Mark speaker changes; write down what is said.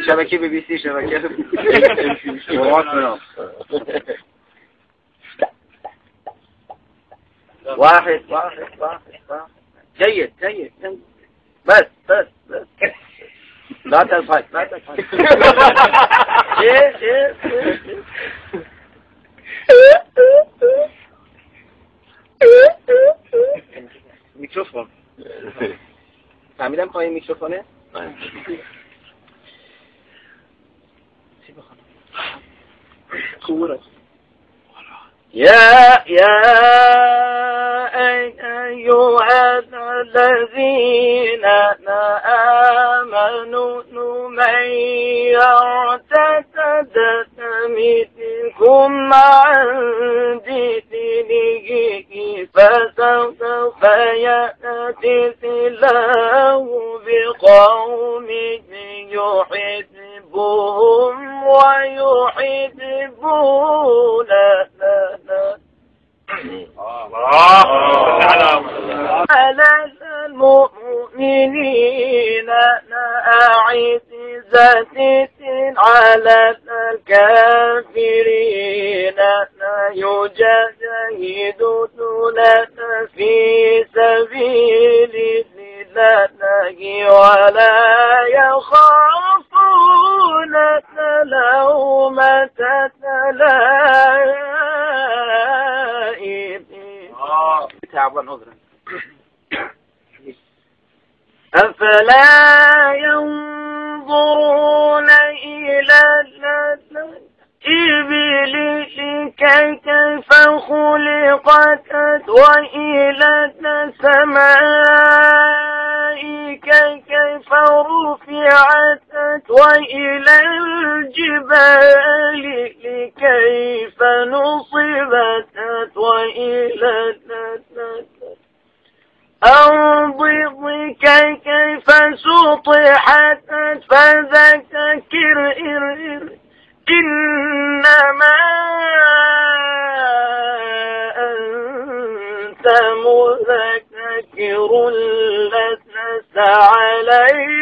Speaker 1: شبكة BBC شبكة واحد جيد بس لا تضحك ايه ميكروفون فهمیدم پای میکروفونه يا أيها الذين آمنوا من يرتد منكم عن دينه فسوف يأتي الله بقوم يحبهم ويحبونه على المؤمنين أعزة على الكافرين يجاهدون في سبيل الله ولا يخافون لومة لائم تعبان عذرا أفلا ينظرون إلى الإبل كيف خلقت وإلى السماء كيف رفعت وإلى الجبال كيف نصبت وإلى الأرض كيف سطحت فذكر إنما أنت مذكر لست عليهم